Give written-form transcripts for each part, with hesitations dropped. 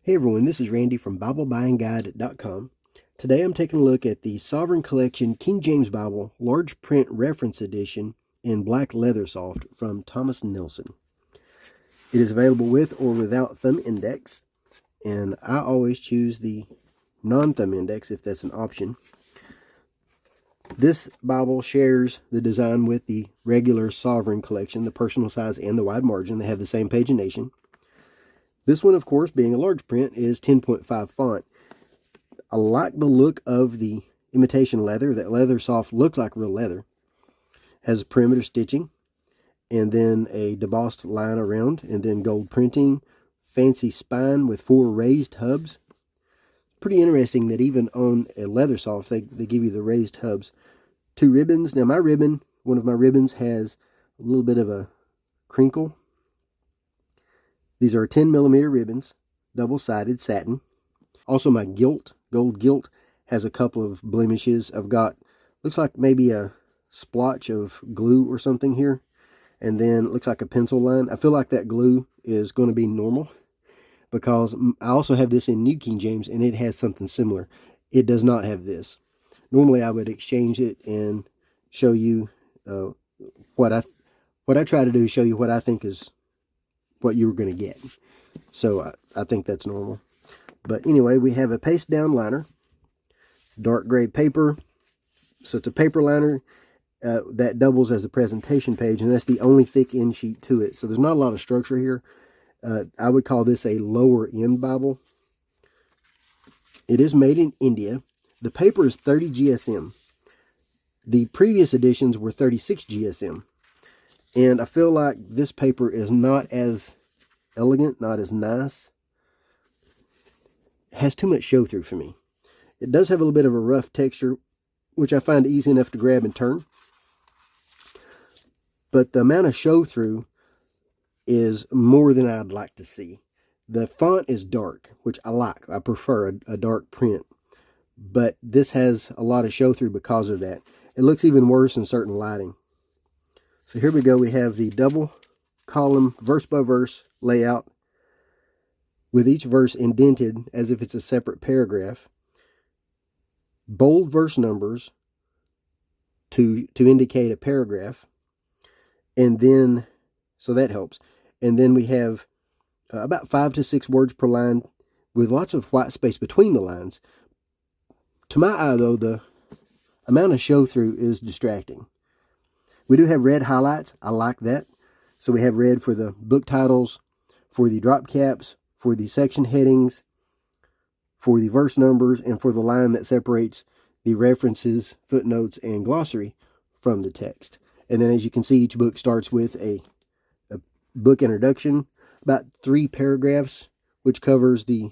Hey everyone, this is Randy from BibleBuyingGuide.com. Today I'm taking a look at the Sovereign Collection King James Bible Large Print Reference Edition in black Leathersoft from Thomas Nelson. It is available with or without thumb index, and I always choose the non-thumb index if that's an option. This Bible shares the design with the regular Sovereign Collection, the personal size and the wide margin. They have the same pagination. This one, of course, being a large print, is 10.5 font. I like the look of the imitation leather. That Leathersoft looks like real leather. Has perimeter stitching, and then a debossed line around, and then gold printing, fancy spine with 4 raised hubs. Pretty interesting that even on a Leathersoft, they give you the raised hubs. 2 ribbons. Now, one of my ribbons has a little bit of a crinkle. These are 10mm ribbons, double-sided satin. Also, my gold gilt, has a couple of blemishes. I've got, looks like maybe a splotch of glue or something here. And then it looks like a pencil line. I feel like that glue is going to be normal, because I also have this in New King James, and it has something similar. It does not have this. Normally, I would exchange it and show you what I try to do is show you what I think is what you were going to get. So I think that's normal. But anyway, we have a paste down liner, dark gray paper. So it's a paper liner that doubles as a presentation page, and that's the only thick end sheet to it. So there's not a lot of structure here. I would call this a lower end Bible. It is made in India. The paper is 30 GSM. The previous editions were 36 GSM. And I feel like this paper is not as elegant, not as nice. It has too much show through for me. It does have a little bit of a rough texture, which I find easy enough to grab and turn. But the amount of show through is more than I'd like to see. The font is dark, which I like. I prefer a dark print. But this has a lot of show through because of that. It looks even worse in certain lighting. So here we go. We have the double column verse by verse layout, with each verse indented as if it's a separate paragraph. Bold verse numbers to indicate a paragraph. And then, so that helps. And then we have about 5 to 6 words per line, with lots of white space between the lines. To my eye, though, the amount of show through is distracting. We do have red highlights. I like that. So we have red for the book titles, for the drop caps, for the section headings, for the verse numbers, and for the line that separates the references, footnotes, and glossary from the text. And then, as you can see, each book starts with a book introduction, about 3 paragraphs, which covers the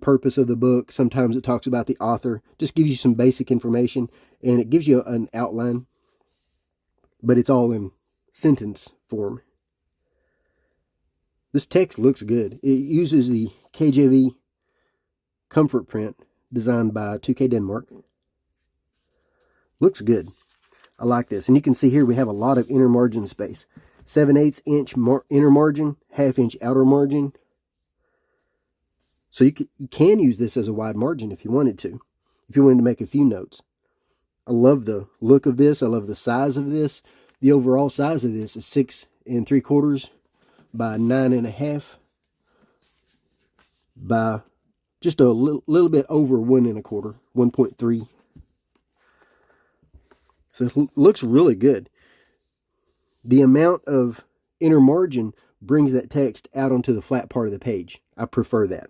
purpose of the book. Sometimes it talks about the author, just gives you some basic information, and it gives you an outline, but it's all in sentence form. This text looks good. It uses the KJV comfort print designed by 2K Denmark. Looks good. I like this. And you can see here we have a lot of inner margin space. 7/8 inch inner margin, 1/2 inch outer margin. So you can use this as a wide margin if you wanted to, if you wanted to make a few notes. I love the look of this. I love the size of this. The overall size of this is 6 3/4 by 9 1/2 by just a little bit over 1 1/4, 1.3. So it looks really good. The amount of inner margin brings that text out onto the flat part of the page. I prefer that.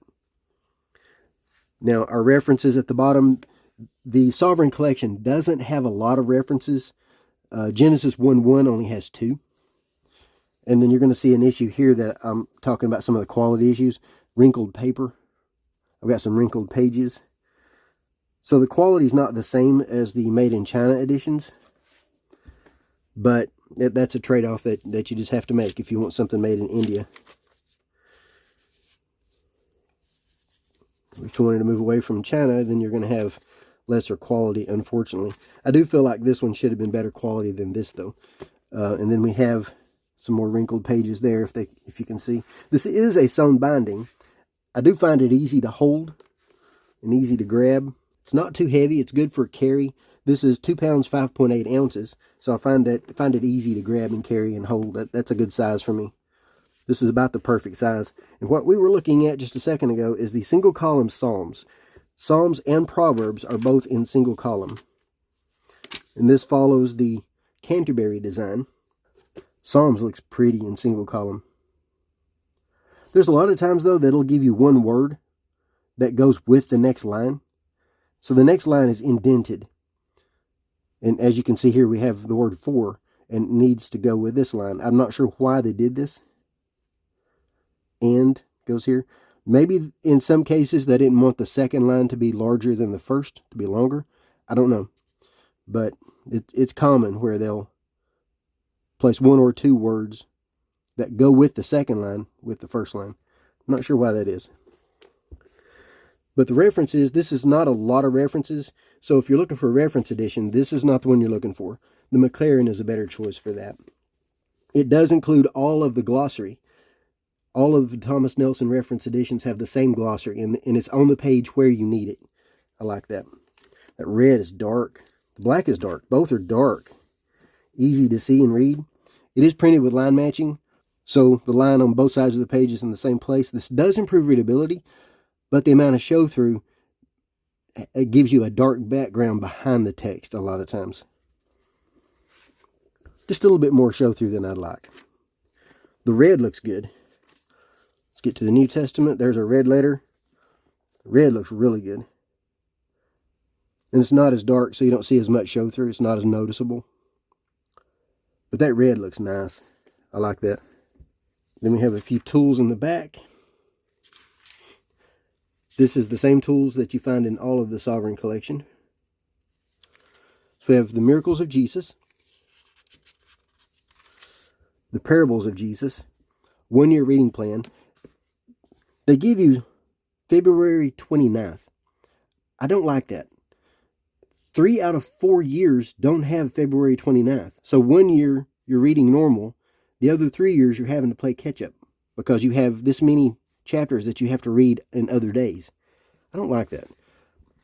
Now, our references at the bottom. The Sovereign Collection doesn't have a lot of references. Genesis 1:1 only has 2. And then you're going to see an issue here that I'm talking about, some of the quality issues. Wrinkled paper. I've got some wrinkled pages. So the quality is not the same as the Made in China editions. But that's a trade-off that you just have to make if you want something made in India. If you wanted to move away from China, then you're going to have lesser quality, unfortunately. I do feel like this one should have been better quality than this, though. And then we have some more wrinkled pages there, if you can see. This is a sewn binding. I do find it easy to hold and easy to grab. It's not too heavy. It's good for carry. This is 2 pounds, 5.8 ounces. So I find it easy to grab and carry and hold. That's a good size for me. This is about the perfect size. And what we were looking at just a second ago is the single column Psalms. Psalms and Proverbs are both in single column. And this follows the Canterbury design. Psalms looks pretty in single column. There's a lot of times, though, that it'll give you one word that goes with the next line. So the next line is indented. And as you can see here, we have the word for, and it needs to go with this line. I'm not sure why they did this. And goes here. Maybe in some cases they didn't want the second line to be larger than the first, to be longer. I don't know. But it's common where they'll place one or two words that go with the second line with the first line. I'm not sure why that is. But the references, this is not a lot of references. So if you're looking for a reference edition, this is not the one you're looking for. The McLaren is a better choice for that. It does include all of the glossary. All of the Thomas Nelson reference editions have the same glossary, and it's on the page where you need it. I like that. That red is dark. The black is dark. Both are dark. Easy to see and read. It is printed with line matching, so the line on both sides of the page is in the same place. This does improve readability, but the amount of show-through, it gives you a dark background behind the text a lot of times. Just a little bit more show-through than I'd like. The red looks good. Let's get to the New Testament. There's a red letter. Red looks really good. And it's not as dark, so you don't see as much show-through. It's not as noticeable. But that red looks nice. I like that. Then we have a few tools in the back. This is the same tools that you find in all of the Sovereign collection. So we have the Miracles of Jesus, the Parables of Jesus, 1-year reading plan. They give you February 29th. I don't like that. 3 out of 4 years don't have February 29th. So 1 year you're reading normal. The other 3 years you're having to play catch up because you have this many chapters that you have to read in other days. I don't like that.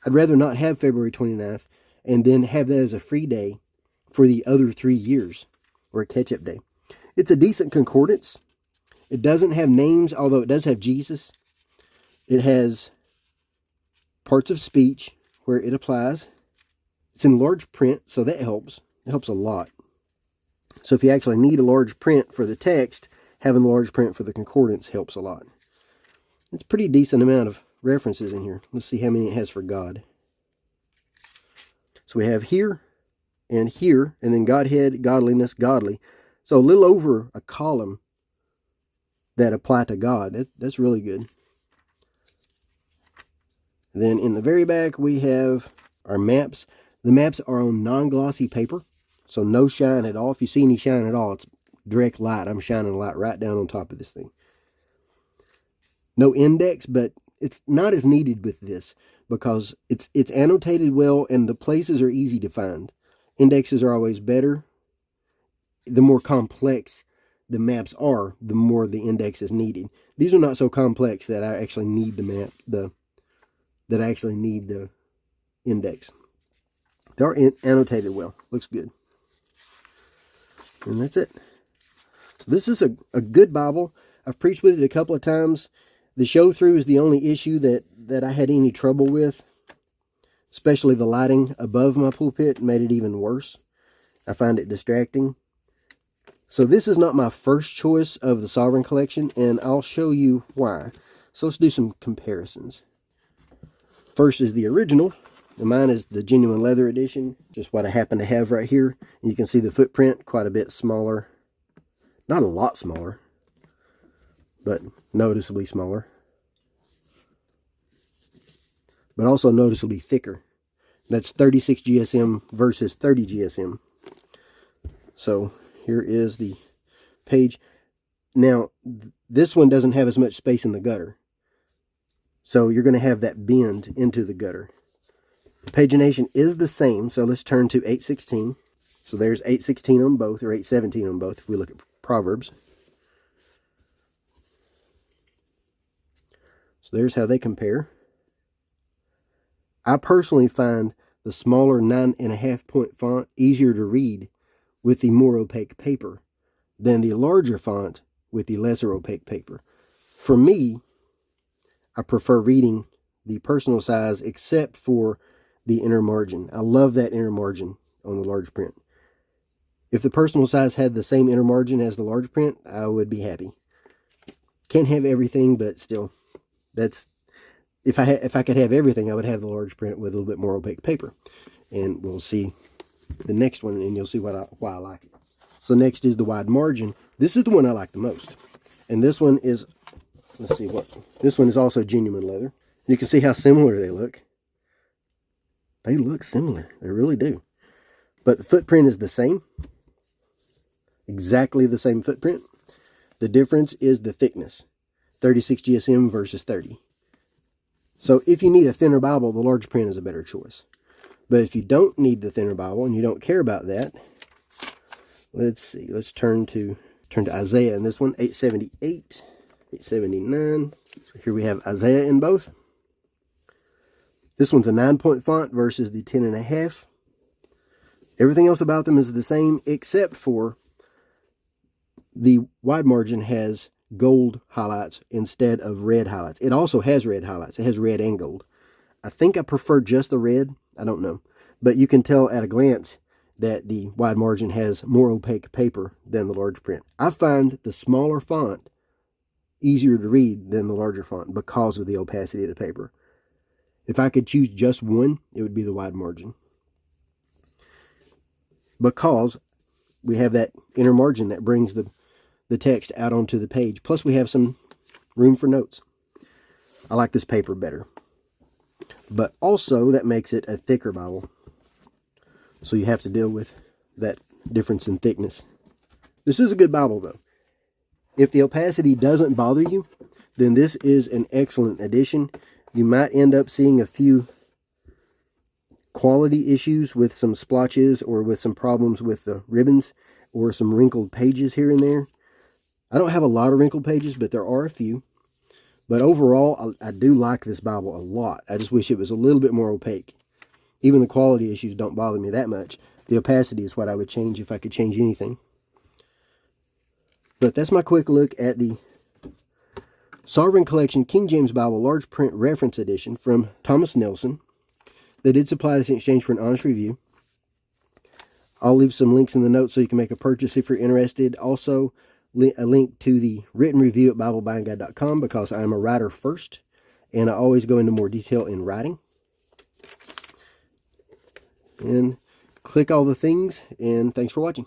I'd rather not have February 29th and then have that as a free day for the other 3 years, or a catch-up day. It's a decent concordance. It doesn't have names, although it does have Jesus. It has parts of speech where it applies. It's in large print, so that helps. It helps a lot. So if you actually need a large print for the text, having the large print for the concordance helps a lot. It's a pretty decent amount of references in here. Let's see how many it has for God. So we have here, and then Godhead, godliness, godly. So a little over a column that apply to God. That's really good. And then in the very back, we have our maps. The maps are on non-glossy paper, so no shine at all. If you see any shine at all, it's direct light. I'm shining light right down on top of this thing. No index, but it's not as needed with this because it's annotated well and the places are easy to find. Indexes are always better. The more complex the maps are, the more the index is needed. These are not so complex that I actually need the map, that I actually need the index. They're annotated well. Looks good. And that's it. So this is a good Bible. I've preached with it a couple of times. The show-through is the only issue that I had any trouble with. Especially the lighting above my pulpit made it even worse. I find it distracting. So this is not my first choice of the Sovereign collection, and I'll show you why. So let's do some comparisons. First is the original. And mine is the genuine leather edition, just what I happen to have right here. And you can see the footprint quite a bit smaller. Not a lot smaller, but noticeably smaller. But also noticeably thicker. That's 36 GSM versus 30 GSM. So here is the page. Now, this one doesn't have as much space in the gutter. So you're going to have that bend into the gutter. The pagination is the same, so let's turn to 816. So there's 816 on both, or 817 on both, if we look at Proverbs. So there's how they compare. I personally find the smaller 9.5 point font easier to read with the more opaque paper than the larger font with the lesser opaque paper. For me, I prefer reading the personal size except for the inner margin. I love that inner margin on the large print. If the personal size had the same inner margin as the large print, I would be happy. Can't have everything, but still, that's if I could have everything, I would have the large print with a little bit more opaque paper. And we'll see the next one, and you'll see why I like it. So next is the wide margin. This is the one I like the most. And this one is, let's see what, this one is also genuine leather. You can see how similar they look. They look similar. They really do. But the footprint is the same. Exactly the same footprint. The difference is the thickness. 36 GSM versus 30. So if you need a thinner Bible, the large print is a better choice. But if you don't need the thinner Bible and you don't care about that, let's see. Let's turn to Isaiah in this one, 878, 879. So here we have Isaiah in both. This one's a 9-point font versus the 10.5. Everything else about them is the same except for the wide margin has gold highlights instead of red highlights. It also has red highlights. It has red and gold. I think I prefer just the red. I don't know. But you can tell at a glance that the wide margin has more opaque paper than the large print. I find the smaller font easier to read than the larger font because of the opacity of the paper. If I could choose just one, it would be the wide margin. Because we have that inner margin that brings the text out onto the page. Plus we have some room for notes. I like this paper better. But also that makes it a thicker Bible. So you have to deal with that difference in thickness. This is a good Bible though. If the opacity doesn't bother you, then this is an excellent addition. You might end up seeing a few quality issues with some splotches or with some problems with the ribbons or some wrinkled pages here and there. I don't have a lot of wrinkled pages, but there are a few. But overall, I do like this Bible a lot. I just wish it was a little bit more opaque. Even the quality issues don't bother me that much. The opacity is what I would change if I could change anything. But that's my quick look at the Sovereign Collection King James Bible Large Print Reference Edition from Thomas Nelson. They did supply this in exchange for an honest review. I'll leave some links in the notes so you can make a purchase if you're interested. Also, a link to the written review at BibleBuyingGuide.com because I'm a writer first, and I always go into more detail in writing. And click all the things, and thanks for watching.